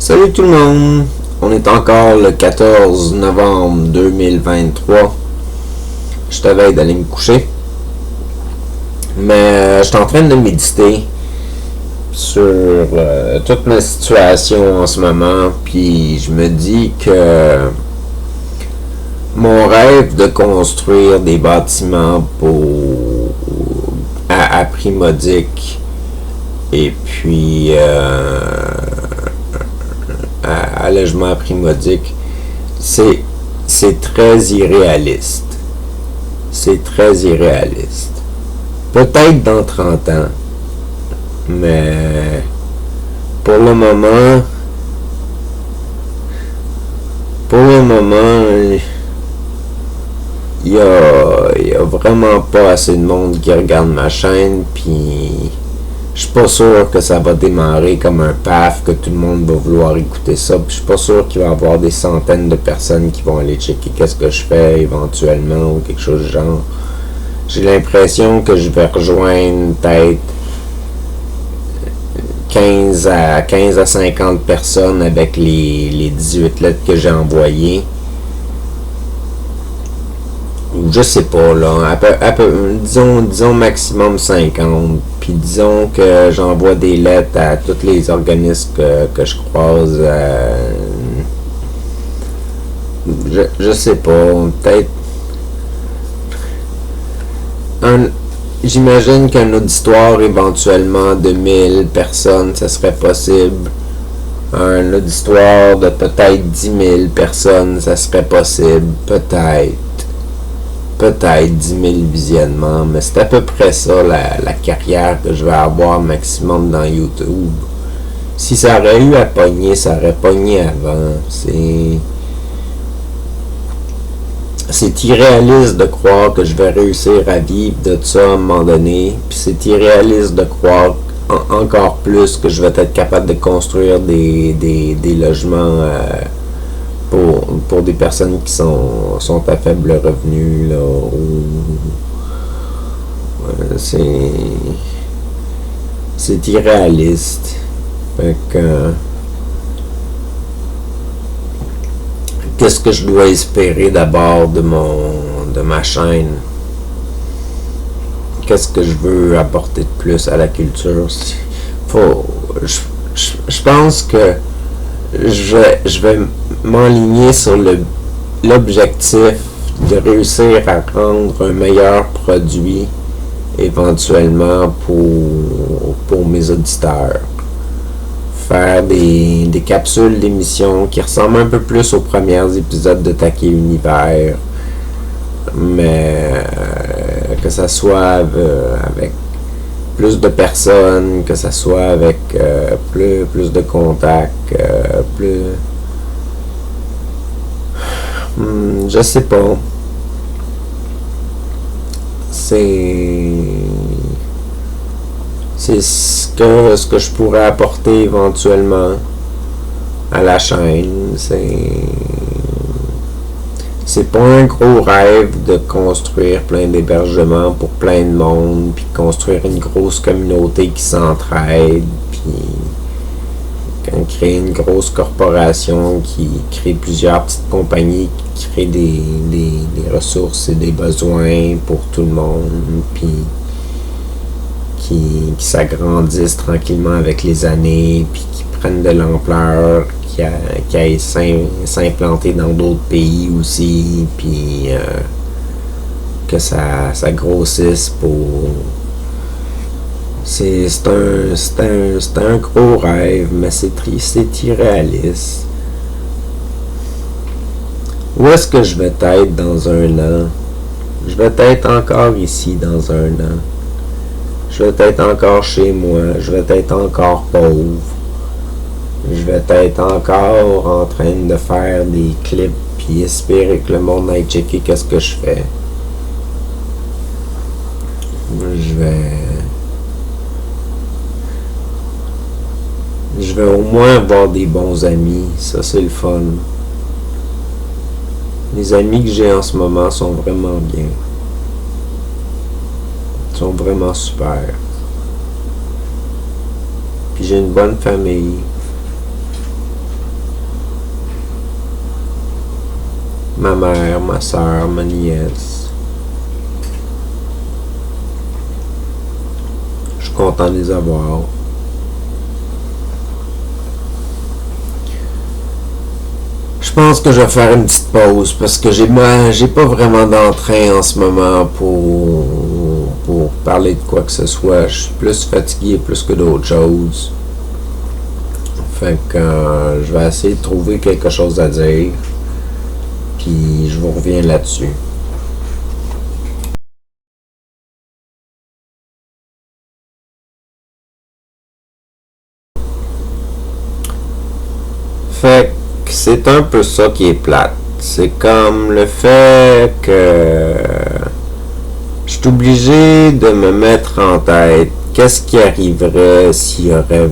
Salut tout le monde! On est encore le 14 novembre 2023. Je t'avais d'aller me coucher. Mais je suis en train de méditer sur toute ma situation en ce moment. Puis je me dis que mon rêve de construire des bâtiments à prix modique et puis à logement à prix modique, c'est très irréaliste. C'est très irréaliste. Peut-être dans 30 ans, mais pour le moment, il y a vraiment pas assez de monde qui regarde ma chaîne, puis je suis pas sûr que ça va démarrer comme un paf, que tout le monde va vouloir écouter ça, puis je suis pas sûr qu'il va y avoir des centaines de personnes qui vont aller checker qu'est-ce que je fais éventuellement ou quelque chose du genre. J'ai l'impression que je vais rejoindre peut-être 15 à 50 personnes avec les 18 lettres que j'ai envoyées. Je sais pas, là, disons maximum 50, puis disons que j'envoie des lettres à tous les organismes que je croise. Je sais pas, peut-être j'imagine qu'un auditoire éventuellement de 1000 personnes, ça serait possible. Un auditoire de peut-être 10 000 personnes, ça serait possible, peut-être 10 000 visionnements, mais c'est à peu près ça la carrière que je vais avoir maximum dans YouTube. Si ça aurait eu à pogner, ça aurait pogné avant. C'est irréaliste de croire que je vais réussir à vivre de ça à un moment donné, puis c'est irréaliste de croire encore plus que je vais être capable de construire des logements pour des personnes qui sont à faible revenu, là, c'est irréaliste. Fait que qu'est-ce que je dois espérer d'abord de ma chaîne? Qu'est-ce que je veux apporter de plus à la culture? Je pense que je vais m'enligner sur l'objectif de réussir à rendre un meilleur produit éventuellement pour mes auditeurs. Faire des capsules d'émissions qui ressemblent un peu plus aux premiers épisodes de Taquet Univers, mais que ça soit avec plus de personnes, que ça soit avec plus de contacts, je sais pas. C'est ce que je pourrais apporter éventuellement à la chaîne. C'est pas un gros rêve de construire plein d'hébergements pour plein de monde, puis construire une grosse communauté qui s'entraide, puis créer une grosse corporation qui crée plusieurs petites compagnies, qui crée des ressources et des besoins pour tout le monde, puis qui s'agrandissent tranquillement avec les années, puis qui prennent de l'ampleur, qui aillent s'implanter dans d'autres pays aussi, puis que ça grossisse pour... C'est un gros rêve, mais c'est irréaliste. Où est-ce que je vais être dans un an? Je vais être encore ici dans un an. Je vais être encore chez moi. Je vais être encore pauvre. Je vais être encore en train de faire des clips puis espérer que le monde aille checker qu'est-ce que je fais. Je vais au moins avoir des bons amis. Ça, c'est le fun. Les amis que j'ai en ce moment sont vraiment bien. Ils sont vraiment super. Puis j'ai une bonne famille. ma mère, ma soeur, ma nièce. Je suis content de les avoir. Je pense que je vais faire une petite pause parce que j'ai pas vraiment d'entrain en ce moment pour parler de quoi que ce soit. Je suis plus fatigué plus que d'autres choses. Fait que je vais essayer de trouver quelque chose à dire. Puis je vous reviens là-dessus. Fait que c'est un peu ça qui est plate. C'est comme le fait que je suis obligé de me mettre en tête qu'est-ce qui arriverait s'il y aurait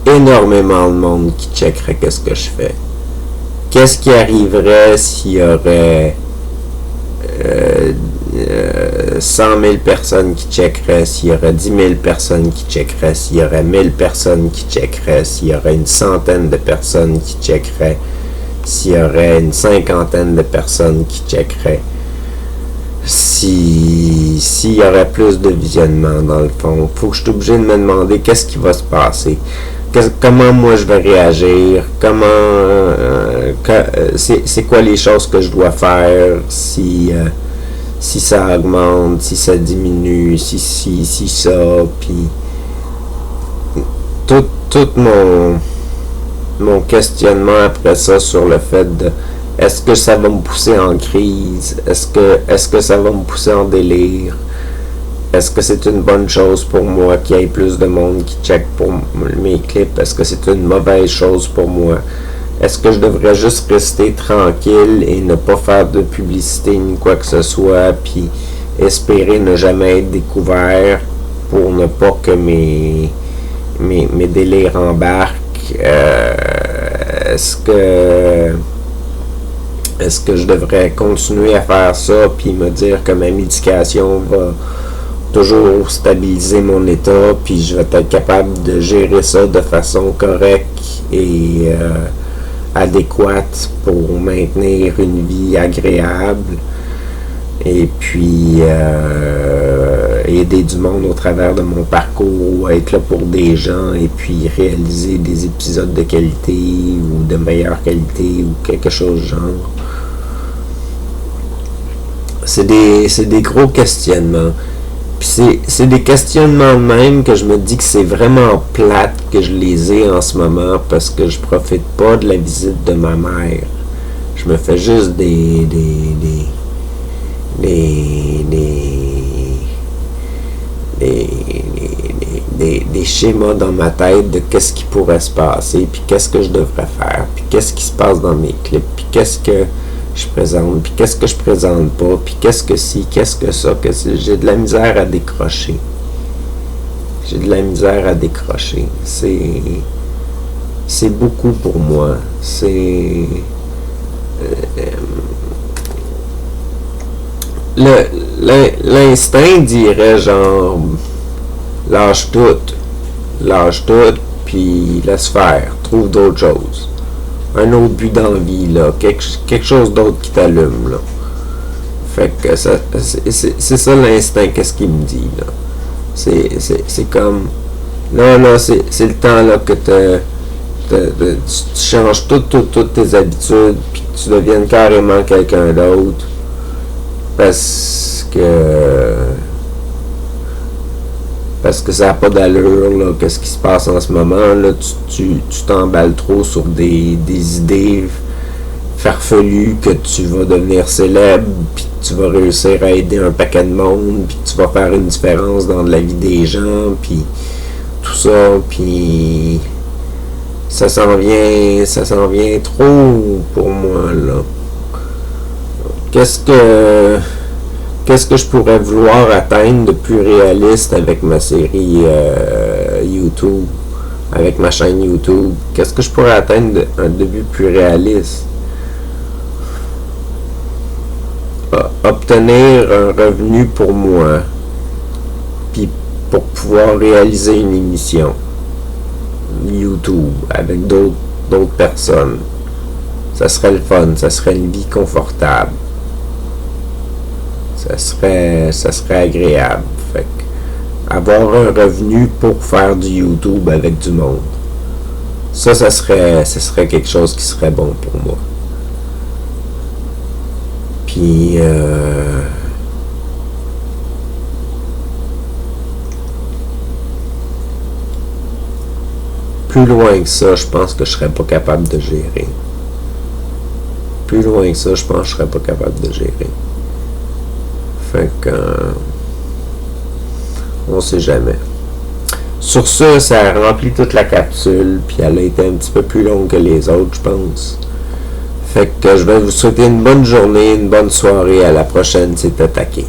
énormément de monde qui checkerait qu'est-ce que je fais. Qu'est-ce qui arriverait s'il y aurait 100 000 personnes qui checkeraient, s'il y aurait 10 000 personnes qui checkeraient, s'il y aurait 1000 personnes qui checkeraient, s'il y aurait une centaine de personnes qui checkeraient, s'il y aurait une cinquantaine de personnes qui checkeraient, s'il y aurait plus de visionnement dans le fond. Faut que je suis obligé de me demander qu'est-ce qui va se passer. Comment moi je vais réagir, c'est quoi les choses que je dois faire si ça augmente, si ça diminue, si ça, puis tout mon questionnement après ça sur le fait de est-ce que ça va me pousser en crise, est-ce que ça va me pousser en délire. Est-ce que c'est une bonne chose pour moi qu'il y ait plus de monde qui check pour mes clips? Est-ce que c'est une mauvaise chose pour moi? Est-ce que je devrais juste rester tranquille et ne pas faire de publicité ni quoi que ce soit, puis espérer ne jamais être découvert pour ne pas que mes délires embarquent? Est-ce que je devrais continuer à faire ça puis me dire que ma médication va toujours stabiliser mon état, puis je vais être capable de gérer ça de façon correcte et adéquate pour maintenir une vie agréable et puis aider du monde au travers de mon parcours, être là pour des gens et puis réaliser des épisodes de qualité ou de meilleure qualité ou quelque chose du genre. C'est des gros questionnements. Puis c'est des questionnements de même que je me dis que c'est vraiment plate que je les ai en ce moment parce que je profite pas de la visite de ma mère. Je me fais juste des schémas dans ma tête de qu'est-ce qui pourrait se passer, puis qu'est-ce que je devrais faire, puis qu'est-ce qui se passe dans mes clips, puis qu'est-ce que je présente, puis qu'est-ce que je présente pas, puis qu'est-ce que si, qu'est-ce que ça, j'ai de la misère à décrocher. J'ai de la misère à décrocher. C'est beaucoup pour moi. L'instinct dirait genre lâche tout, puis laisse faire, trouve d'autres choses. Un autre but dans la vie, là, quelque chose d'autre qui t'allume, là. Fait que c'est ça l'instinct, qu'est-ce qu'il me dit, là. C'est comme, là, c'est le temps, là, que tu changes toutes tes habitudes, puis que tu deviennes carrément quelqu'un d'autre, parce que ça n'a pas d'allure, là, qu'est-ce qui se passe en ce moment, là, tu t'emballes trop sur des idées farfelues que tu vas devenir célèbre, puis tu vas réussir à aider un paquet de monde, puis tu vas faire une différence dans la vie des gens, puis tout ça, puis ça s'en vient trop pour moi, là. Qu'est-ce que je pourrais vouloir atteindre de plus réaliste avec ma série YouTube, avec ma chaîne YouTube? Qu'est-ce que je pourrais atteindre d'un début plus réaliste? Obtenir un revenu pour moi, puis pour pouvoir réaliser une émission YouTube avec d'autres personnes. Ça serait le fun, ça serait une vie confortable. Ça serait agréable. Fait que avoir un revenu pour faire du YouTube avec du monde. Ça serait quelque chose qui serait bon pour moi. Puis, plus loin que ça, je pense que je serais pas capable de gérer. Plus loin que ça, je pense que je serais pas capable de gérer. Fait que, on sait jamais. Sur ça, ça a rempli toute la capsule, puis elle a été un petit peu plus longue que les autres, je pense. Fait que je vais vous souhaiter une bonne journée, une bonne soirée. À la prochaine, c'est Attaqué.